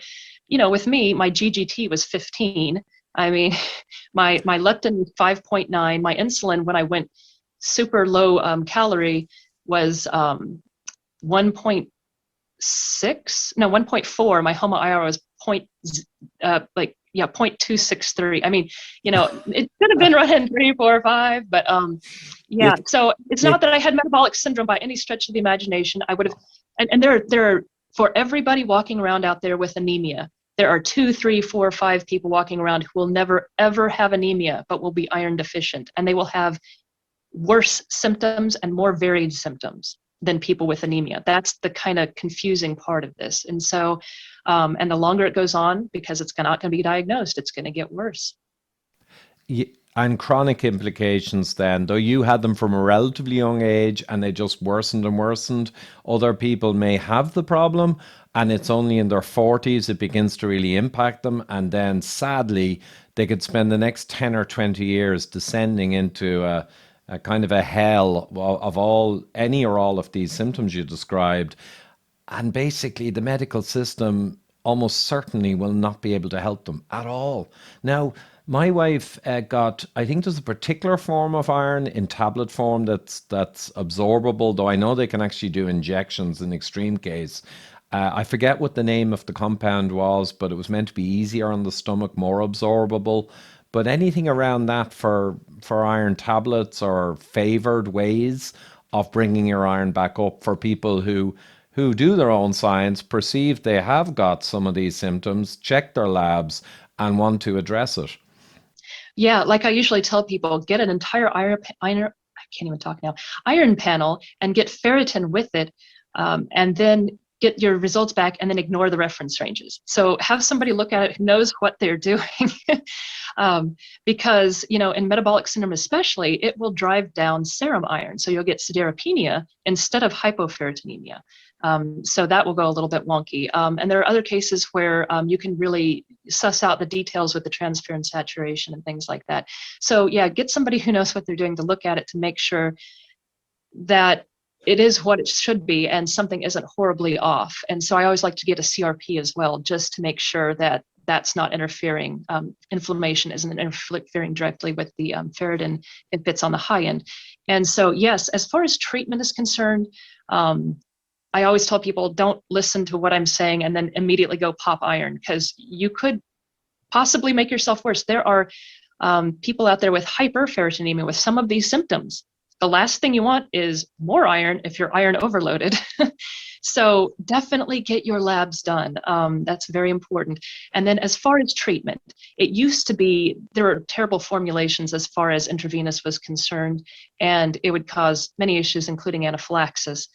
with me, my GGT was 15. I mean, my leptin was 5.9. My insulin, when I went super low calorie, was 1.4. My HOMA-IR was 0.263. I mean, it could have been running 3, 4, 5, but so it's not that I had metabolic syndrome by any stretch of the imagination. I would have, and there are, for everybody walking around out there with anemia, there are 2, 3, 4, 5 people walking around who will never ever have anemia, but will be iron deficient, and they will have worse symptoms and more varied symptoms than people with anemia. That's the kind of confusing part of this. And so, and the longer it goes on, because it's not going to be diagnosed, it's going to get worse. And chronic implications then, though you had them from a relatively young age and they just worsened and worsened, other people may have the problem and it's only in their 40s it begins to really impact them. And then sadly, they could spend the next 10 or 20 years descending into a kind of a hell of any or all of these symptoms you described. And basically the medical system almost certainly will not be able to help them at all. Now, my wife got, I think there's a particular form of iron in tablet form that's absorbable, though I know they can actually do injections in extreme case. I forget what the name of the compound was, but it was meant to be easier on the stomach, more absorbable. But anything around that for iron tablets or favored ways of bringing your iron back up for people who do their own science, perceive they have got some of these symptoms, check their labs and want to address it. Yeah, like I usually tell people, get an entire iron I can't even talk now, iron panel and get ferritin with it, and then get your results back and then ignore the reference ranges. So have somebody look at it who knows what they're doing. Because, in metabolic syndrome especially, it will drive down serum iron. So you'll get siderapenia instead of hypoferritinemia. So that will go a little bit wonky. And there are other cases where you can really suss out the details with the transferrin saturation and things like that. So yeah, get somebody who knows what they're doing to look at it to make sure that it is what it should be and something isn't horribly off. And so I always like to get a CRP as well, just to make sure that that's not interfering. Inflammation isn't interfering directly with the ferritin if it's on the high end. And so, yes, as far as treatment is concerned, I always tell people, don't listen to what I'm saying and then immediately go pop iron, because you could possibly make yourself worse. There are people out there with hyperferritinemia with some of these symptoms. The last thing you want is more iron if you're iron overloaded. So definitely get your labs done. That's very important. And then as far as treatment, it used to be there were terrible formulations as far as intravenous was concerned, and it would cause many issues, including anaphylaxis.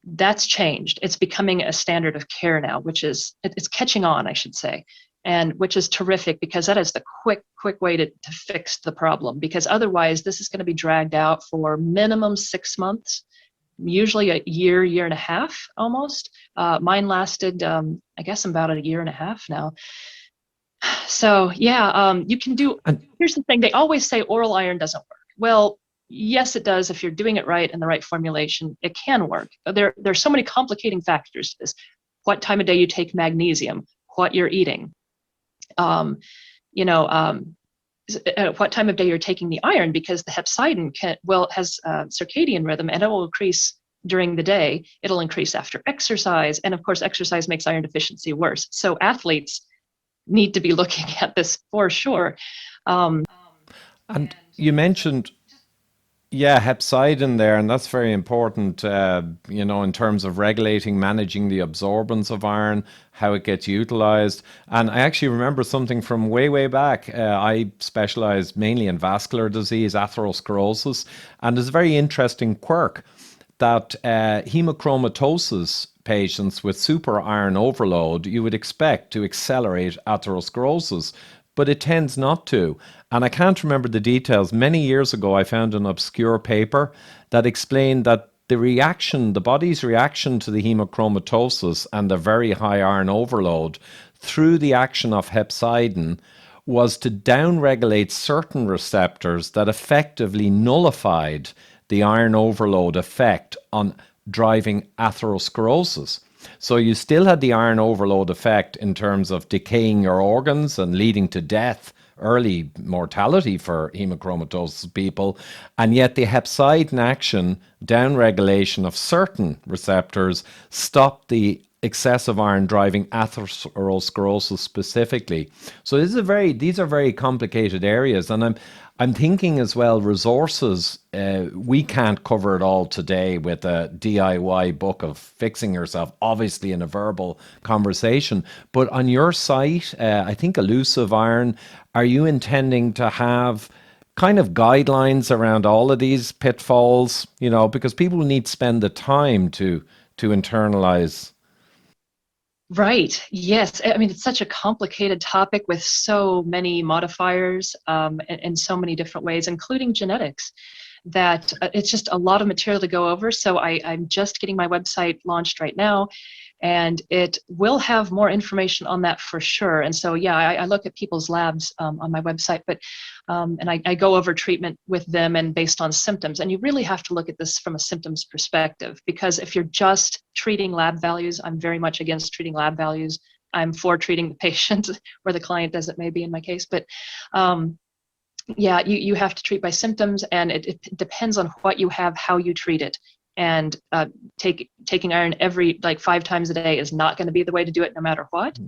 That's changed. It's becoming a standard of care now, which is, it's catching on, I should say, and which is terrific, because that is the quick way to fix the problem, because otherwise this is going to be dragged out for minimum 6 months, usually a year and a half almost. Mine lasted, I guess, about a year and a half now. So yeah, you can do, here's the thing, they always say oral iron doesn't work. Well, yes, it does. If you're doing it right in the right formulation, it can work. There's so many complicating factors to this. What time of day you take magnesium, what you're eating, what time of day you're taking the iron, because the hepcidin has circadian rhythm, and it will increase during the day. It'll increase after exercise. And of course, exercise makes iron deficiency worse. So athletes need to be looking at this for sure. And you mentioned, hepcidin there, and that's very important, in terms of regulating, managing the absorbance of iron, how it gets utilized. And I actually remember something from way back. I specialized mainly in vascular disease, atherosclerosis, and there's a very interesting quirk that hemochromatosis patients with super iron overload, you would expect to accelerate atherosclerosis, but it tends not to. And I can't remember the details. Many years ago, I found an obscure paper that explained that the body's reaction to the hemochromatosis and the very high iron overload through the action of hepcidin was to downregulate certain receptors that effectively nullified the iron overload effect on driving atherosclerosis. So you still had the iron overload effect in terms of decaying your organs and leading to death, early mortality for hemochromatosis people, and yet the hepcidin action, downregulation of certain receptors, stopped the excessive iron driving atherosclerosis specifically. So these are very complicated areas, and I'm thinking as well, resources, we can't cover it all today with a DIY book of fixing yourself, obviously in a verbal conversation. But on your site, I think Elusive Iron, are you intending to have kind of guidelines around all of these pitfalls? Because people need to spend the time to internalize. Right. Yes. I mean, it's such a complicated topic with so many modifiers in so many different ways, including genetics, that it's just a lot of material to go over. So I'm just getting my website launched right now, and it will have more information on that for sure. And so, yeah, I look at people's labs on my website, but and I go over treatment with them and based on symptoms. And you really have to look at this from a symptoms perspective, because if you're just treating lab values, I'm very much against treating lab values. I'm for treating the patient or the client, as it may be in my case. But yeah, you have to treat by symptoms, and it depends on what you have, how you treat it. And taking iron every 5 times a day is not going to be the way to do it, no matter what.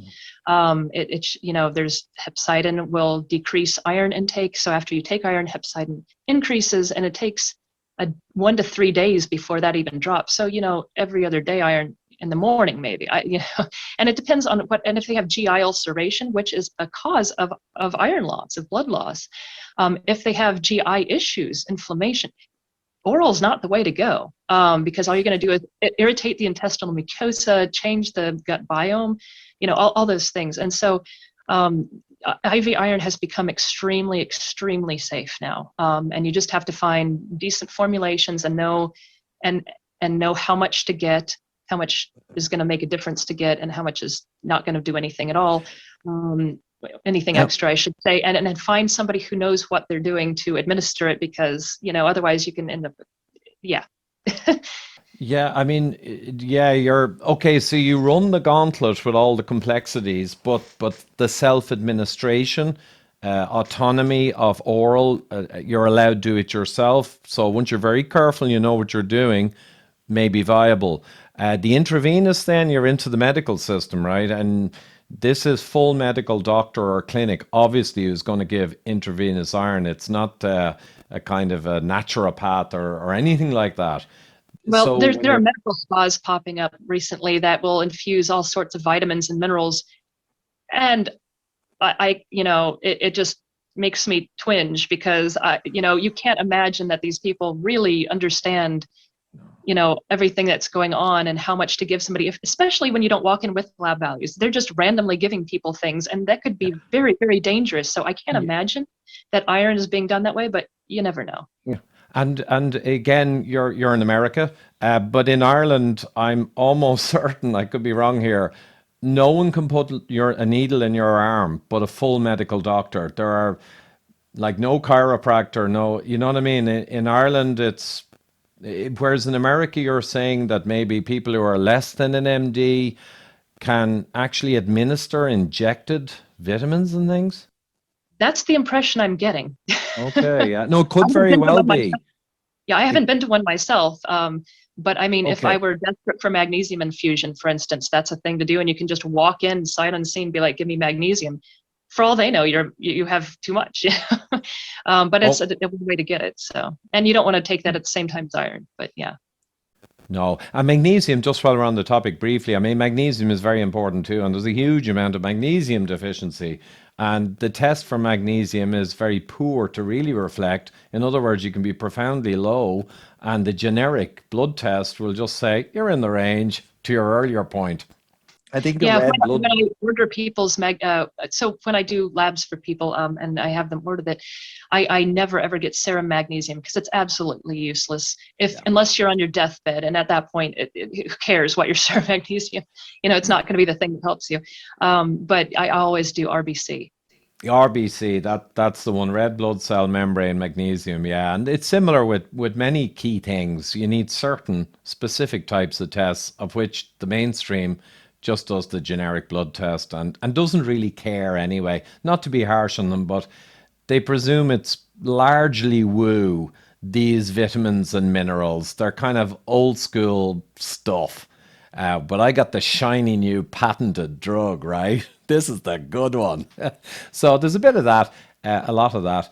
There's hepcidin will decrease iron intake. So after you take iron, hepcidin increases, and it takes 1 to 3 days before that even drops. So every other day iron in the morning maybe. And it depends on what, and if they have GI ulceration, which is a cause of iron loss, of blood loss. If they have GI issues, inflammation, oral is not the way to go, because all you're going to do is irritate the intestinal mucosa, change the gut biome, all those things. And so IV iron has become extremely, extremely safe now. And you just have to find decent formulations and know how much to get, how much is going to make a difference to get, and how much is not going to do anything at all. Anything extra, I should say, and then find somebody who knows what they're doing to administer it, because otherwise you can end up, yeah. Yeah, I mean, yeah, you're okay. So you run the gauntlet with all the complexities, but the self-administration, autonomy of oral, you're allowed to do it yourself. So once you're very careful, you know what you're doing, may be viable. The intravenous, then you're into the medical system, right? And this is full medical doctor or clinic, obviously, who's going to give intravenous iron. It's not a kind of a naturopath or anything like that. Well, So there are medical spas popping up recently that will infuse all sorts of vitamins and minerals. And it just makes me twinge, because, you can't imagine that these people really understand everything that's going on and how much to give somebody, especially when you don't walk in with lab values. They're just randomly giving people things, and that could be very, very dangerous. So I can't imagine that iron is being done that way, but you never know. Yeah. And again, you're in America, but in Ireland, I'm almost certain, I could be wrong here, no one can put a needle in your arm but a full medical doctor. There are no chiropractor, no, you know what I mean? In Ireland, whereas in America, you're saying that maybe people who are less than an MD can actually administer injected vitamins and things? That's the impression I'm getting. Okay, yeah. No, it could very well be. Yeah, I haven't been to one myself. But I mean, if Okay. I were desperate for magnesium infusion, for instance, that's a thing to do. And you can just walk in sight unseen, be like, give me magnesium. For all they know, you have too much. But it's a way to get it. So, and you don't want to take that at the same time as iron, but yeah. No, and magnesium, just while we're on the topic briefly, I mean, magnesium is very important too, and there's a huge amount of magnesium deficiency. And the test for magnesium is very poor to really reflect. In other words, you can be profoundly low, and the generic blood test will just say you're in the range, to your earlier point. I think the Yeah, red blood. when I order people's so when I do labs for people, and I have them order that, I never ever get serum magnesium because it's absolutely useless if Yeah. unless you're on your deathbed, and at that point, who cares what your serum magnesium? It's not going to be the thing that helps you. But I always do RBC. RBC, that's the one, red blood cell membrane magnesium, yeah. And it's similar with many key things. You need certain specific types of tests, of which the mainstream just does the generic blood test and doesn't really care anyway. Not to be harsh on them, but they presume it's largely woo, these vitamins and minerals. They're kind of old school stuff. But I got the shiny new patented drug, right? This is the good one. So there's a bit of that, a lot of that.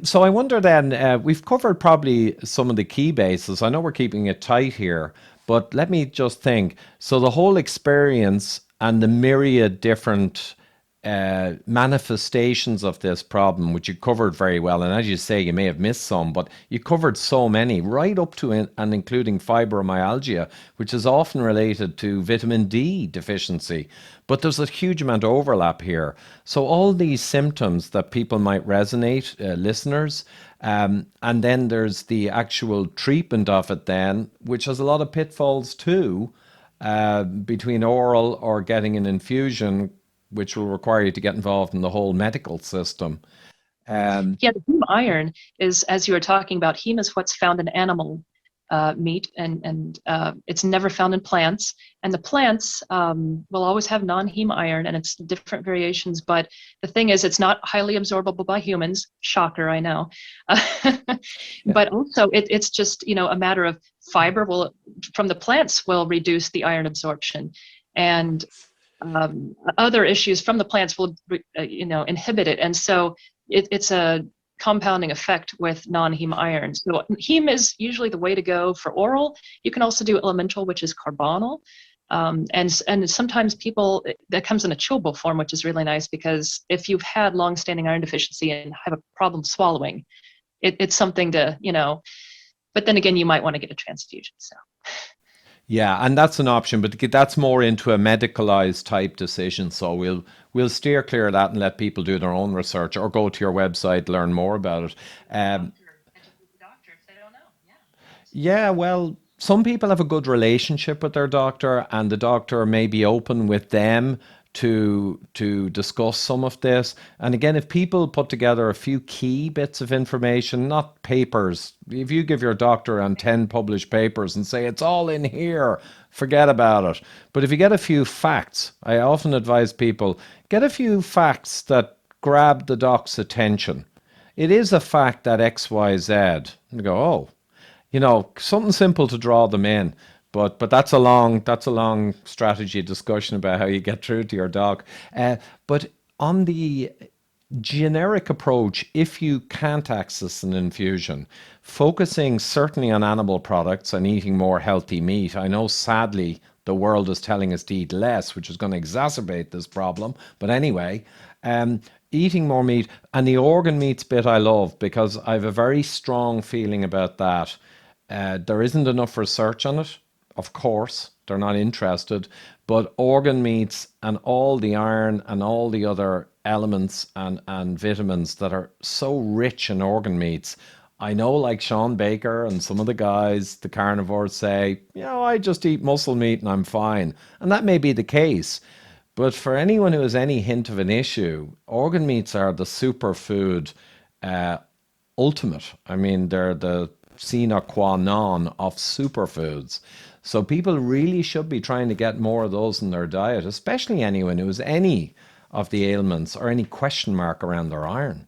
So I wonder then, we've covered probably some of the key bases. I know we're keeping it tight here, but let me just think. So the whole experience and the myriad different manifestations of this problem, which you covered very well. And as you say, you may have missed some, but you covered so many, right up to and including fibromyalgia, which is often related to vitamin D deficiency. But there's a huge amount of overlap here. So all these symptoms that people might resonate, listeners, and then there's the actual treatment of it then, which has a lot of pitfalls too, between oral or getting an infusion, which will require you to get involved in the whole medical system. Yeah, the heme iron is, as you were talking about, heme is what's found in animal meat, and it's never found in plants. And the plants will always have non-heme iron, and it's different variations. But the thing is, it's not highly absorbable by humans. Shocker, I know. But also, it's just a matter of fiber will from the plants will reduce the iron absorption, and other issues from the plants will inhibit it, and so it's a compounding effect with non-heme iron. So heme is usually the way to go for oral. You can also do elemental, which is carbonyl, and sometimes people that comes in a chewable form, which is really nice because if you've had long-standing iron deficiency and have a problem swallowing, it's something to But then again, you might want to get a transfusion. So. Yeah, and that's an option, but that's more into a medicalized type decision. So we'll steer clear of that and let people do their own research or go to your website, learn more about it. Doctor if they don't know. Yeah. Yeah, well, some people have a good relationship with their doctor, and the doctor may be open with them to discuss some of this. And again, if people put together a few key bits of information, not papers, if you give your doctor around 10 published papers and say it's all in here, forget about it. But if you get a few facts, I often advise people get a few facts that grab the doc's attention. It is a fact that XYZ. And they go, oh, something simple to draw them in. But that's a long strategy discussion about how you get through to your doc. But on the generic approach, if you can't access an infusion, focusing certainly on animal products and eating more healthy meat. I know sadly the world is telling us to eat less, which is going to exacerbate this problem. But anyway, eating more meat, and the organ meats bit I love because I have a very strong feeling about that. There isn't enough research on it. Of course, they're not interested, but organ meats and all the iron and all the other elements and vitamins that are so rich in organ meats. I know, like Sean Baker and some of the guys, the carnivores say, I just eat muscle meat and I'm fine. And that may be the case. But for anyone who has any hint of an issue, organ meats are the superfood ultimate. I mean, they're the sine qua non of superfoods. So people really should be trying to get more of those in their diet, especially anyone who has any of the ailments or any question mark around their iron.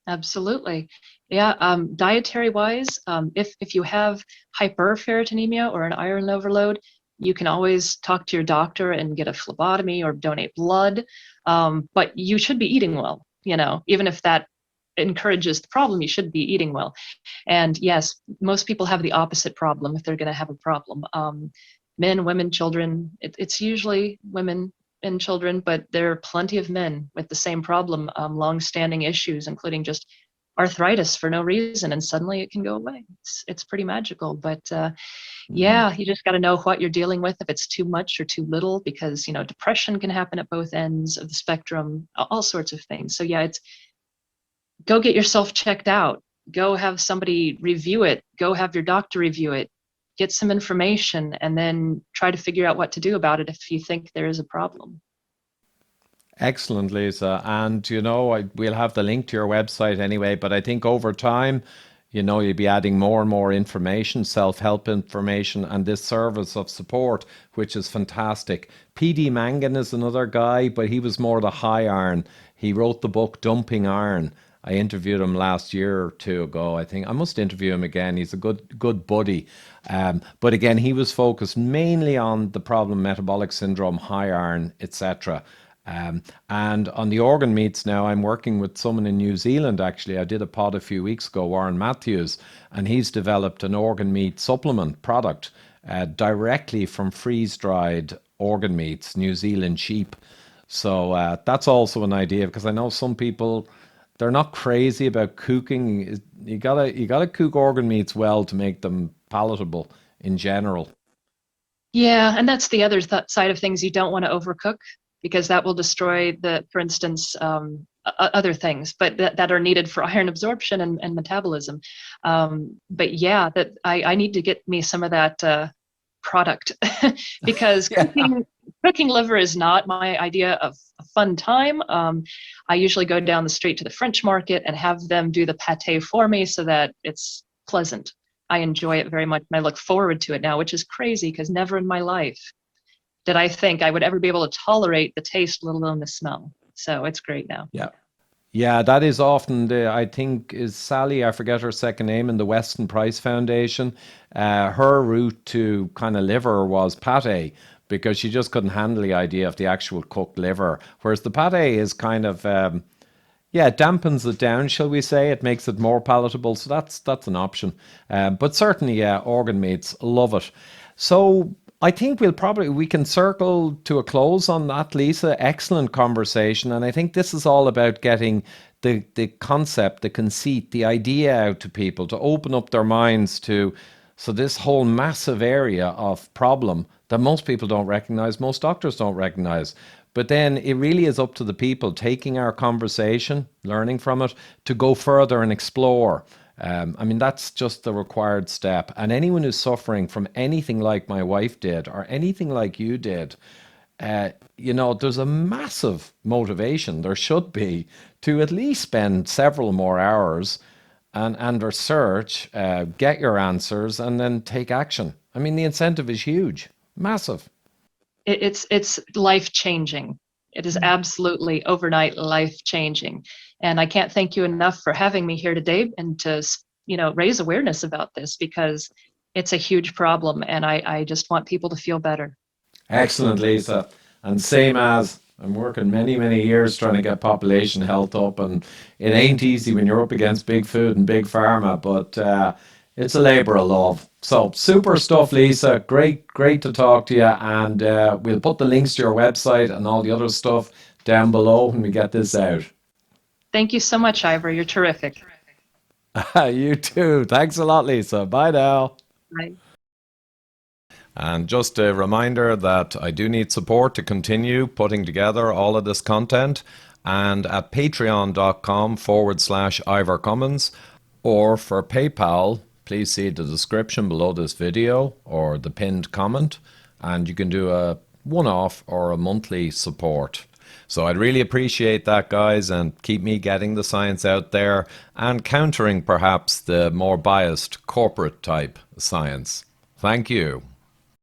Absolutely. Yeah, dietary wise, if you have hyperferritinemia or an iron overload, you can always talk to your doctor and get a phlebotomy or donate blood. But you should be eating well, even if that encourages the problem, you should be eating well. And yes, most people have the opposite problem if they're going to have a problem. Men, women, children, it's usually women and children, but there are plenty of men with the same problem, long-standing issues, including just arthritis for no reason, and suddenly it can go away. It's pretty magical. But yeah, you just got to know what you're dealing with, if it's too much or too little, because depression can happen at both ends of the spectrum, all sorts of things. So yeah, it's go get yourself checked out, go have somebody review it, go have your doctor review it, get some information, and then try to figure out what to do about it if you think there is a problem. Excellent, Lisa. And, we'll have the link to your website anyway, but I think over time, you'll be adding more and more information, self-help information, and this service of support, which is fantastic. P.D. Mangan is another guy, but he was more the high iron. He wrote the book Dumping Iron. I interviewed him last year or two ago. I think I must interview him again. He's a good buddy. But again, he was focused mainly on the problem, metabolic syndrome, high iron, etc. And on the organ meats now, I'm working with someone in New Zealand, actually. I did a pod a few weeks ago, Warren Matthews, and he's developed an organ meat supplement product directly from freeze-dried organ meats, New Zealand sheep. So that's also an idea, because I know some people, they're not crazy about cooking. You gotta cook organ meats well to make them palatable in general. Yeah, and that's the other side of things. You don't want to overcook, because that will destroy for instance, other things, but that are needed for iron absorption and metabolism. But yeah, that I need to get me some of that product because Yeah. cooking liver is not my idea of a fun time. I usually go down the street to the French market and have them do the pate for me so that it's pleasant. I enjoy it very much, and I look forward to it now, which is crazy because never in my life did I think I would ever be able to tolerate the taste, let alone the smell. So it's great now. Yeah. Yeah, that is often I think is Sally, I forget her second name, in the Weston Price Foundation. Her route to kind of liver was pate, because she just couldn't handle the idea of the actual cooked liver. Whereas the pate is kind of, it dampens it down, shall we say. It makes it more palatable. So that's an option. But certainly, yeah, organ meats, love it. So I think we can circle to a close on that, Lisa. Excellent conversation. And I think this is all about getting the concept, the conceit, the idea out to people, to open up their minds to, so this whole massive area of problem that most people don't recognize, most doctors don't recognize. But then it really is up to the people taking our conversation, learning from it, to go further and explore. That's just the required step. And anyone who's suffering from anything like my wife did, or anything like you did, there's a massive motivation, there should be, to at least spend several more hours and research, get your answers, and then take action. The incentive is huge, massive. It's life changing. It is absolutely overnight life changing. And I can't thank you enough for having me here today and to, raise awareness about this, because it's a huge problem and I just want people to feel better. Excellent, Lisa. And same as I'm working many, many years trying to get population health up, and it ain't easy when you're up against big food and big pharma, but it's a labor of love. So super stuff, Lisa. Great to talk to you. And we'll put the links to your website and all the other stuff down below when we get this out. Thank you so much, Ivor. You're terrific. You too. Thanks a lot, Lisa. Bye now. Bye. And just a reminder that I do need support to continue putting together all of this content. And at patreon.com/Ivor Cummins, or for PayPal, please see the description below this video or the pinned comment, and you can do a one-off or a monthly support. So I'd really appreciate that, guys, and keep me getting the science out there and countering perhaps the more biased corporate type science. Thank you.